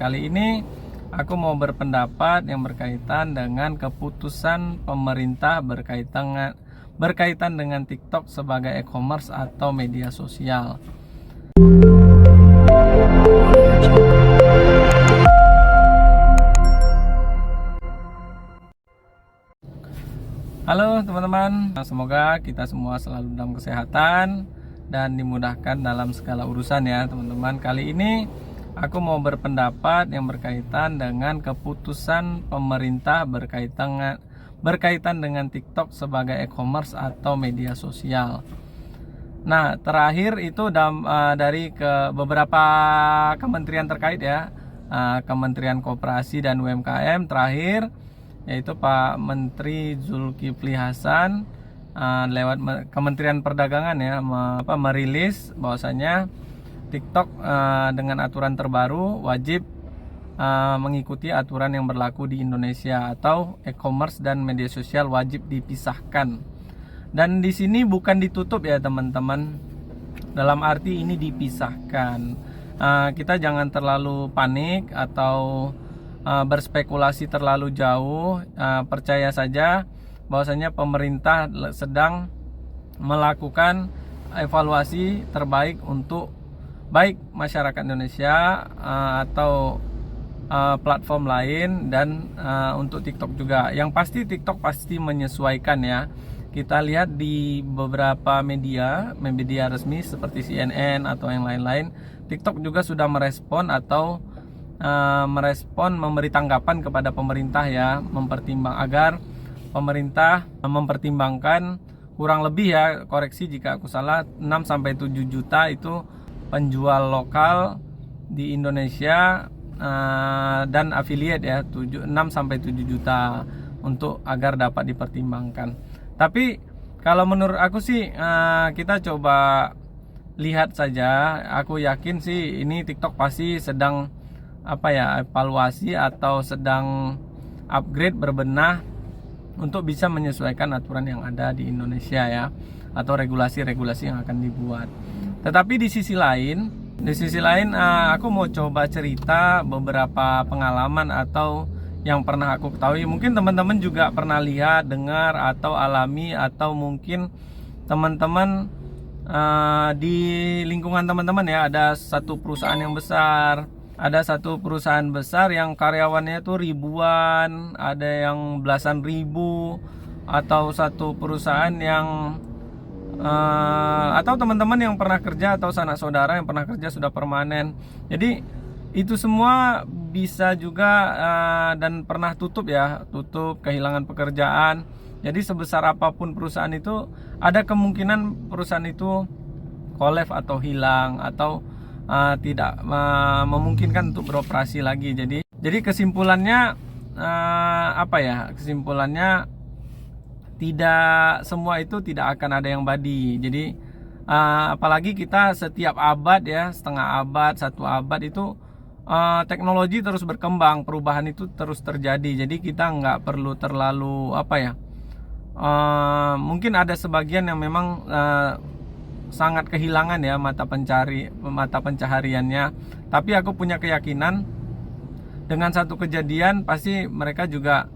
Kali ini aku mau berpendapat yang berkaitan dengan keputusan pemerintah berkaitan dengan TikTok sebagai e-commerce atau media sosial. Halo teman-teman, semoga kita semua selalu dalam kesehatan dan dimudahkan dalam segala urusan ya teman-teman. Kali ini aku mau berpendapat yang berkaitan dengan keputusan pemerintah berkaitan dengan TikTok sebagai e-commerce atau media sosial. Nah, terakhir itu dari beberapa kementerian terkait ya, Kementerian Koperasi dan UMKM terakhir, yaitu Pak Menteri Zulkifli Hasan lewat Kementerian Perdagangan ya merilis bahwasanya TikTok dengan aturan terbaru wajib mengikuti aturan yang berlaku di Indonesia, atau e-commerce dan media sosial wajib dipisahkan. Dan di sini bukan ditutup ya teman-teman, dalam arti ini dipisahkan. Kita jangan terlalu panik atau berspekulasi terlalu jauh. Percaya saja bahwasanya pemerintah sedang melakukan evaluasi terbaik untuk baik masyarakat Indonesia atau platform lain, dan untuk TikTok juga. Yang pasti TikTok pasti menyesuaikan ya. Kita lihat di beberapa media resmi seperti CNN atau yang lain-lain, TikTok juga sudah merespon memberi tanggapan kepada pemerintah ya, agar pemerintah mempertimbangkan kurang lebih ya, koreksi jika aku salah, 6-7 juta itu penjual lokal di Indonesia dan affiliate ya, 6-7 juta untuk agar dapat dipertimbangkan. Tapi kalau menurut aku sih kita coba lihat saja. Aku yakin sih ini TikTok pasti sedang evaluasi atau sedang upgrade, berbenah untuk bisa menyesuaikan aturan yang ada di Indonesia ya, atau regulasi-regulasi yang akan dibuat. Tetapi di sisi lain aku mau coba cerita beberapa pengalaman atau yang pernah aku ketahui. Mungkin teman-teman juga pernah lihat, dengar, atau alami, atau mungkin teman-teman di lingkungan teman-teman ya, ada satu perusahaan besar yang karyawannya itu ribuan, ada yang belasan ribu, atau satu perusahaan yang atau teman-teman yang pernah kerja, atau sanak saudara yang pernah kerja sudah permanen. Jadi itu semua bisa juga dan pernah tutup, kehilangan pekerjaan. Jadi sebesar apapun perusahaan itu, ada kemungkinan perusahaan itu kolaps atau hilang, atau tidak memungkinkan untuk beroperasi lagi. Jadi kesimpulannya kesimpulannya tidak semua itu tidak akan ada yang badi. Jadi apalagi kita setiap abad ya, setengah abad, satu abad itu teknologi terus berkembang, perubahan itu terus terjadi. Jadi kita nggak perlu terlalu mungkin ada sebagian yang memang sangat kehilangan ya mata pencahariannya. Tapi aku punya keyakinan dengan satu kejadian pasti mereka juga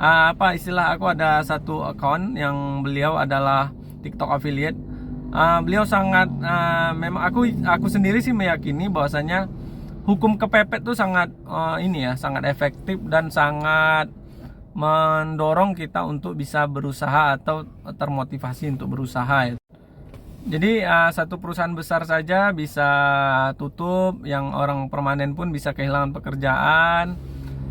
aku ada satu account yang beliau adalah TikTok affiliate. Beliau sangat memang aku sendiri sih meyakini bahwasanya hukum kepepet tuh sangat sangat efektif dan sangat mendorong kita untuk bisa berusaha atau termotivasi untuk berusaha ya. Jadi satu perusahaan besar saja bisa tutup, yang orang permanen pun bisa kehilangan pekerjaan.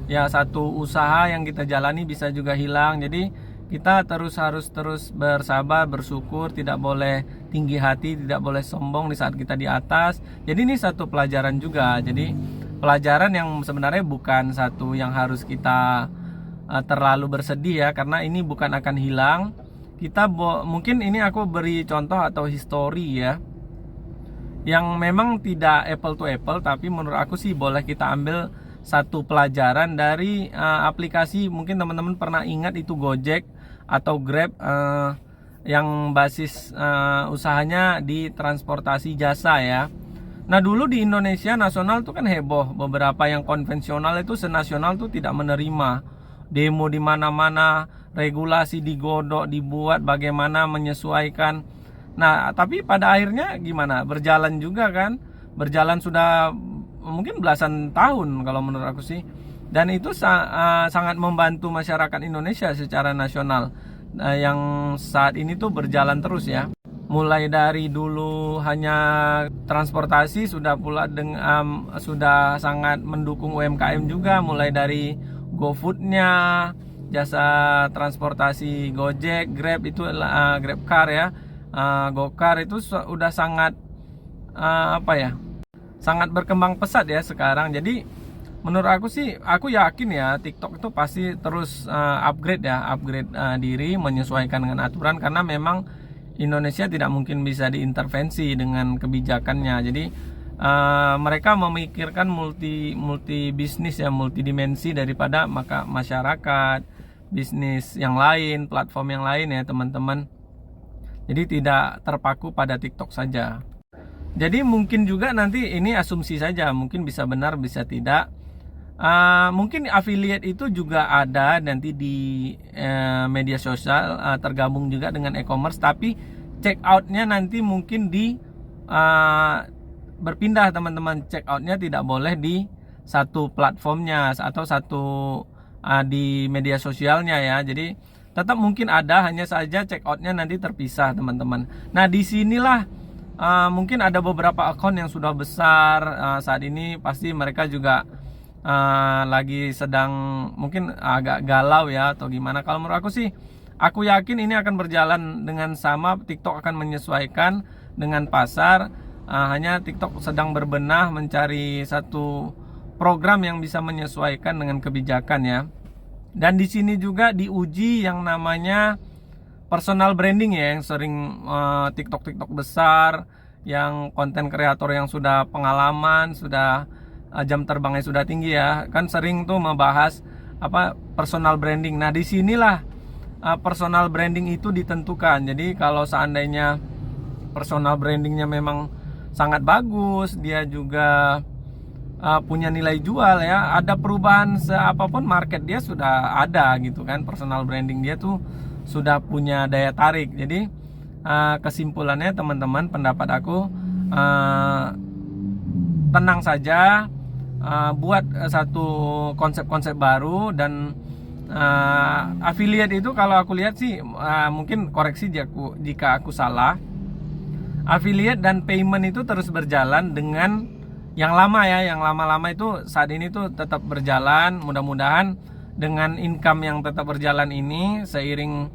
Ya, satu usaha yang kita jalani bisa juga hilang. Jadi kita harus terus bersabar, bersyukur, tidak boleh tinggi hati, tidak boleh sombong di saat kita di atas. Jadi ini satu pelajaran juga. Jadi pelajaran yang sebenarnya bukan satu yang harus kita terlalu bersedih ya, karena ini bukan akan hilang. Mungkin ini aku beri contoh atau histori ya, yang memang tidak apple to apple, tapi menurut aku sih boleh kita ambil satu pelajaran dari aplikasi. Mungkin teman-teman pernah ingat itu Gojek atau Grab, yang basis usahanya di transportasi jasa ya. Nah dulu di Indonesia nasional tuh kan heboh, beberapa yang konvensional itu senasional tuh tidak menerima, demo di mana-mana, regulasi digodok, dibuat bagaimana menyesuaikan. Nah tapi pada akhirnya gimana? Berjalan juga kan, berjalan sudah mungkin belasan tahun kalau menurut aku sih, dan itu sangat membantu masyarakat Indonesia secara nasional, yang saat ini tuh berjalan terus ya. Mulai dari dulu hanya transportasi, sudah pula sudah sangat mendukung UMKM juga, mulai dari GoFood-nya, jasa transportasi Gojek, Grab itu GrabCar ya, GoCar itu udah sangat sangat berkembang pesat ya sekarang. Jadi menurut aku sih, aku yakin ya TikTok itu pasti terus upgrade diri, menyesuaikan dengan aturan, karena memang Indonesia tidak mungkin bisa diintervensi dengan kebijakannya. Jadi mereka memikirkan multi bisnis ya, multidimensi daripada masyarakat, bisnis yang lain, platform yang lain ya teman-teman. Jadi tidak terpaku pada TikTok saja. Jadi mungkin juga nanti ini asumsi saja, mungkin bisa benar bisa tidak. Mungkin affiliate itu juga ada nanti di media sosial, tergabung juga dengan e-commerce, tapi check outnya nanti mungkin berpindah teman-teman. Check outnya tidak boleh di satu platformnya atau satu di media sosialnya ya. Jadi tetap mungkin ada, hanya saja check outnya nanti terpisah teman-teman. Nah disinilah mungkin ada beberapa akun yang sudah besar saat ini, pasti mereka juga lagi sedang mungkin agak galau ya atau gimana. Kalau menurut aku sih, aku yakin ini akan berjalan dengan sama. TikTok akan menyesuaikan dengan pasar, hanya TikTok sedang berbenah mencari satu program yang bisa menyesuaikan dengan kebijakan ya. Dan di sini juga diuji yang namanya personal branding ya, yang sering TikTok besar, yang konten kreator yang sudah pengalaman, sudah jam terbangnya sudah tinggi ya, kan sering tuh membahas personal branding. Nah disinilah personal branding itu ditentukan. Jadi kalau seandainya personal brandingnya memang sangat bagus, dia juga punya nilai jual ya, ada perubahan apapun market dia sudah ada gitu kan, personal branding dia tuh sudah punya daya tarik. Jadi kesimpulannya teman-teman, pendapat aku tenang saja, buat satu konsep-konsep baru. Dan affiliate itu kalau aku lihat sih, mungkin koreksi jika aku salah, affiliate dan payment itu terus berjalan dengan yang lama ya, yang lama-lama itu saat ini tuh tetap berjalan. Mudah-mudahan dengan income yang tetap berjalan ini, seiring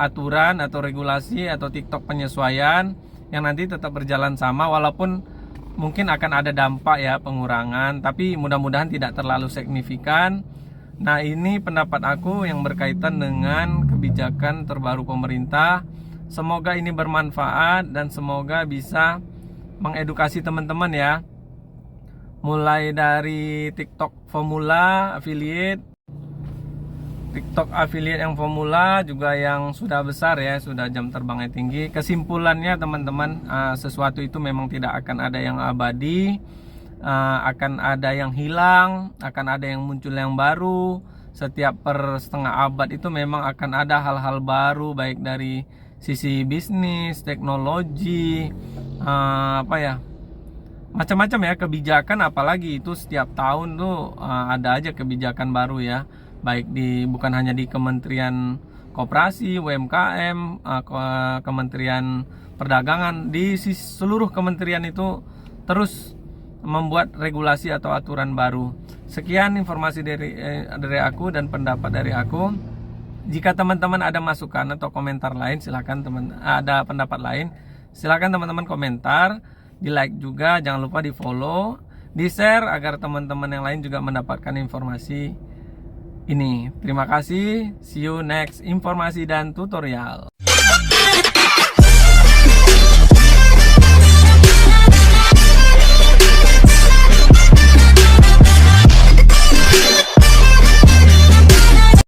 aturan atau regulasi atau TikTok penyesuaian yang nanti tetap berjalan sama, walaupun mungkin akan ada dampak ya, pengurangan, tapi mudah-mudahan tidak terlalu signifikan. Nah ini pendapat aku yang berkaitan dengan kebijakan terbaru pemerintah. Semoga ini bermanfaat dan semoga bisa mengedukasi teman-teman ya, mulai dari TikTok formula affiliate, TikTok affiliate yang formula juga yang sudah besar ya, sudah jam terbangnya tinggi. Kesimpulannya teman-teman, sesuatu itu memang tidak akan ada yang abadi, akan ada yang hilang, akan ada yang muncul yang baru. Setiap per setengah abad itu memang akan ada hal-hal baru, baik dari sisi bisnis, teknologi, macam-macam ya, kebijakan. Apalagi itu setiap tahun tuh ada aja kebijakan baru ya, baik bukan hanya di Kementerian Koperasi, UMKM, Kementerian Perdagangan, di seluruh kementerian itu terus membuat regulasi atau aturan baru. Sekian informasi dari aku dan pendapat dari aku. Jika teman-teman ada masukan atau komentar lain, silakan ada pendapat lain, silakan teman-teman komentar, di like juga, jangan lupa di follow, di share agar teman-teman yang lain juga mendapatkan informasi ini. Terima kasih, see you next informasi dan tutorial.